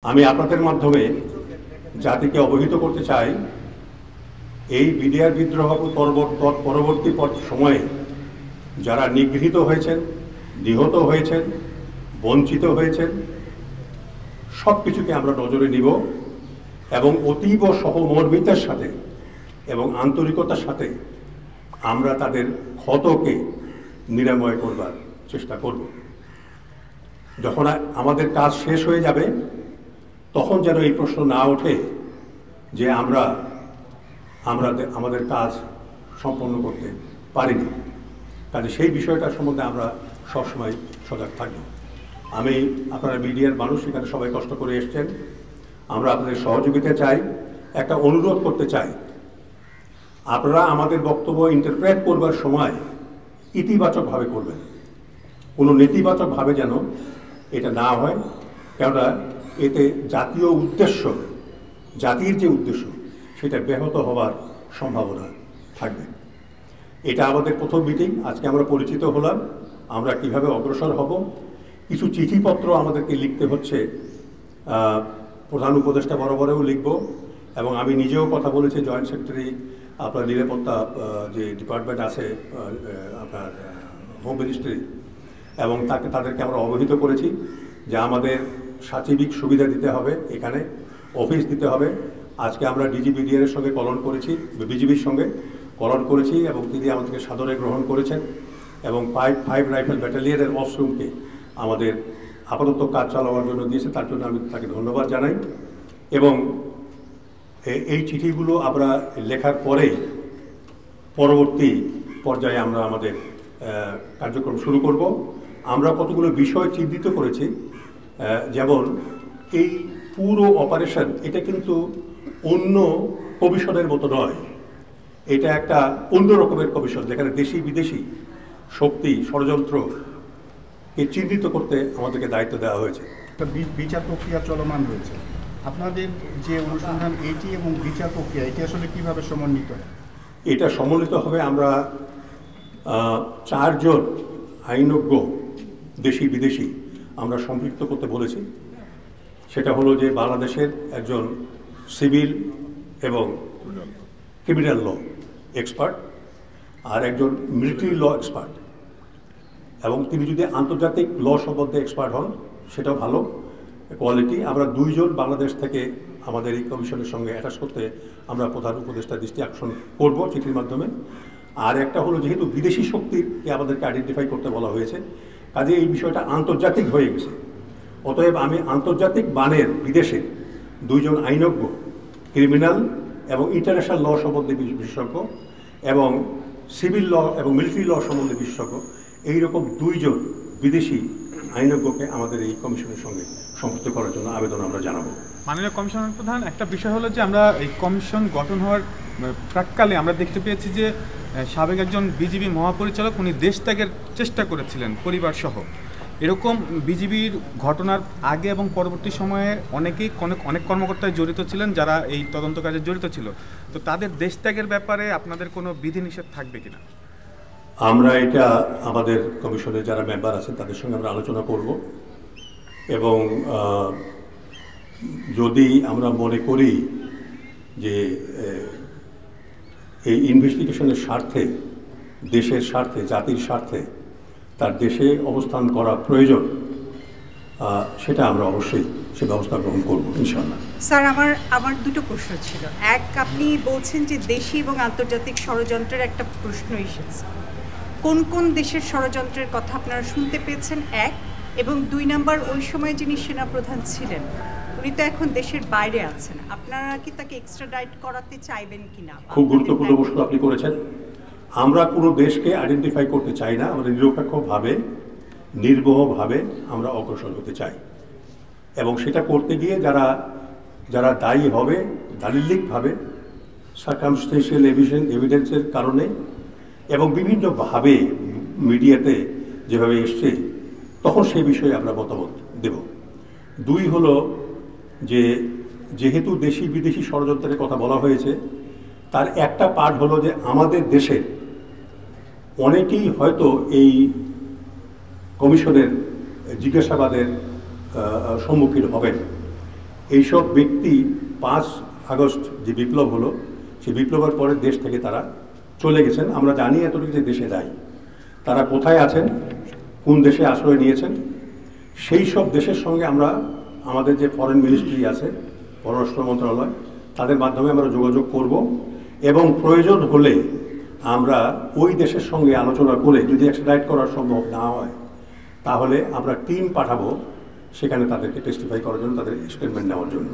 আমি আপনাদের মাধ্যমে জাতিকে অবহিত করতে চাই, এই বিডিআর বিদ্রোহ পরবর্তী সময়ে যারা নিগৃহীত হয়েছেন, নিহত হয়েছেন, বঞ্চিত হয়েছেন, সব কিছুকে আমরা নজরে নিব এবং অতীব সহমর্মিতার সাথে এবং আন্তরিকতার সাথে আমরা তাদের ক্ষতকে নিরাময় করবার চেষ্টা করব। যখন আমাদের কাজ শেষ হয়ে যাবে তখন যেন এই প্রশ্ন না ওঠে যে আমরা আমাদের কাজ সম্পন্ন করতে পারিনি। কাজে সেই বিষয়টা সম্বন্ধে আমরা সবসময় সজাগ থাকব। আমি আপনারা মিডিয়ার মানুষ, এখানে সবাই কষ্ট করে এসছেন, আমরা আপনাদের সহযোগিতা চাই। একটা অনুরোধ করতে চাই, আপনারা আমাদের বক্তব্য ইন্টারপ্রেট করবার সময় ইতিবাচকভাবে করবেন, কোনো নেতিবাচকভাবে যেন এটা না হয়। কেননা এতে জাতীয় উদ্দেশ্য, জাতির যে উদ্দেশ্য, সেটা ব্যাহত হওয়ার সম্ভাবনা থাকবে। এটা আমাদের প্রথম মিটিং, আজকে আমরা পরিচিত হলাম, আমরা কিভাবে অগ্রসর হব। কিছু চিঠিপত্র আমাদেরকে লিখতে হচ্ছে, প্রধান উপদেষ্টা বরাবরেও লিখব এবং আমি নিজেও কথা বলেছি জয়েন্ট সেক্রেটারি আপনার নিরাপত্তা যে ডিপার্টমেন্ট আছে আপনার হোম মিনিস্ট্রি, এবং তাদেরকে আমরা অবহিত করেছি যে আমাদের সাচিবিক সুবিধা দিতে হবে, এখানে অফিস দিতে হবে। আজকে আমরা ডিজিবিডিআর সঙ্গে কলন করেছি, বিজিবির সঙ্গে কলন করেছি এবং তিনি আমাদেরকে সাদরে গ্রহণ করেছেন এবং 5 রাইফেল ব্যাটালিয়নের অফরুমকে আমাদের আপাতত কাজ চালানোর জন্য দিয়েছে, তার জন্য আমি তাকে ধন্যবাদ জানাই। এবং এই চিঠিগুলো আমরা লেখার পরেই পরবর্তী পর্যায়ে আমরা আমাদের কার্যক্রম শুরু করব। আমরা কতগুলো বিষয় চিহ্নিত করেছি, যেমন এই পুরো অপারেশন এটা কিন্তু অন্য কমিশনের মতো নয়, এটা একটা অন্য রকমের কমিশন, যেখানে দেশি বিদেশি শক্তি ষড়যন্ত্রকে চিহ্নিত করতে আমাদেরকে দায়িত্ব দেওয়া হয়েছে। বিচার প্রক্রিয়া চলমান রয়েছে, আপনাদের যে অনুসন্ধান এটি এবং বিচার প্রক্রিয়া এটি আসলে কিভাবে সমন্বিত? এটা সমন্বিত হবে। আমরা 4 জন আইনজ্ঞ দেশি বিদেশি আমরা সম্পৃক্ত করতে বলেছি। সেটা হলো যে বাংলাদেশের একজন সিভিল এবং ক্রিমিনাল ল এক্সপার্ট আর একজন মিলিটারি ল এক্সপার্ট, এবং তিনি যদি আন্তর্জাতিক ল সম্বন্ধে এক্সপার্ট হন সেটাও ভালো কোয়ালিটি। আমরা 2 জন বাংলাদেশ থেকে আমাদের এই কমিশনের সঙ্গে অ্যাটাচ করতে আমরা প্রধান উপদেষ্টার দৃষ্টি আকর্ষণ করব চিঠির মাধ্যমে। আর একটা হলো, যেহেতু বিদেশি শক্তিকে আমাদেরকে আইডেন্টিফাই করতে বলা হয়েছে, কাজে এই বিষয়টা আন্তর্জাতিক হয়ে গেছে। অতএব আমি আন্তর্জাতিক মানের বিদেশের 2 জন আইনজ্ঞ, ক্রিমিনাল এবং ইন্টারন্যাশনাল ল সম্বন্ধে বিশেষজ্ঞ এবং সিভিল ল এবং মিলিটারি ল সম্বন্ধে বিশেষজ্ঞ, এইরকম 2 জন বিদেশি আইনজ্ঞকে আমাদের এই কমিশনের সঙ্গে সম্পৃক্ত করার জন্য আবেদন আমরা জানাবো। মাননীয় কমিশনার প্রধান, একটা বিষয় হলো যে আমরা এই কমিশন গঠন হওয়ার প্রাক্কালে আমরা দেখতে পেয়েছি যে সাবেক একজন বিজিবি মহাপরিচালক উনি দেশ ত্যাগের চেষ্টা করেছিলেন পরিবার সহ। এরকম বিজিবির ঘটনার আগে এবং পরবর্তী সময়ে অনেক কর্মকর্তায় জড়িত ছিলেন যারা এই তদন্ত কাজে জড়িত ছিল। তো তাদের দেশ ত্যাগের ব্যাপারে আপনাদের কোনো বিধিনিষেধ থাকবে কিনা? আমরা এটা আমাদের কমিশনের যারা মেম্বার আছেন তাদের সঙ্গে আমরা আলোচনা করব, এবং যদি আমরা মনে করি যে এই ইনভেস্টিগেশনের স্বার্থে, দেশের স্বার্থে, জাতির স্বার্থে তার দেশে অবস্থান করা প্রয়োজন, সেটা আমরা অবশ্যই সে ব্যবস্থা গ্রহণ করব ইনশাআল্লাহ। স্যার, আমার 2টো প্রশ্ন ছিল। এক, আপনি বলছেন যে দেশি এবং আন্তর্জাতিক ষড়যন্ত্রের একটা প্রশ্ন এসেছে, কোন কোন দেশের ষড়যন্ত্রের কথা আপনারা শুনতে পেয়েছেন? 1 এবং 2 নাম্বার, ওই সময় যিনি সেনাপ্রধান ছিলেন উনি তো এখন দেশের বাইরে আছেন, আপনারা কি তাকে এক্সট্রাডাইট করাতে চাইবেন কিনা? খুব গুরুত্বপূর্ণ প্রশ্ন আপনি করেছেন। আমরা কোনো দেশকে আইডেন্টিফাই করতে চাই না, আমরা নিরপেক্ষভাবে নির্ভয়ভাবে আমরা অগ্রসর হতে চাই, এবং সেটা করতে গিয়ে যারা দায়ী হবে দালিলিকভাবে, সার্কামস্টেন্সিয়াল এভিডেন্সের কারণে এবং বিভিন্নভাবে মিডিয়াতে যেভাবে এসছে, তখন সেই বিষয়ে আমরা মতামত দেব। 2 হলো যে যেহেতু দেশি বিদেশি ষড়যন্ত্রের কথা বলা হয়েছে, তার একটা পার্ট হলো যে আমাদের দেশের অনেকেই হয়তো এই কমিশনের জিজ্ঞাসাবাদের সম্মুখীন হবেন, এইসব ব্যক্তি 5 আগস্ট যে বিপ্লব হলো, সেই বিপ্লবের পরে দেশ থেকে তারা চলে গেছেন। আমরা জানি এতটুকু যে দেশে নাই, তারা কোথায় আছেন, কোন দেশে আশ্রয় নিয়েছেন, সেই সব দেশের সঙ্গে আমরা আমাদের যে ফরেন মিনিস্ট্রি আছে, পররাষ্ট্র মন্ত্রণালয়, তাদের মাধ্যমে আমরা যোগাযোগ করব এবং প্রয়োজন হলে আমরা ওই দেশের সঙ্গে আলোচনা করে যদি এক্সট্রাডিট করা সম্ভব না হয় তাহলে আমরা টিম পাঠাবো সেখানে তাদেরকে টেস্টিফাই করার জন্য, তাদের স্টেটমেন্ট নেওয়ার জন্য।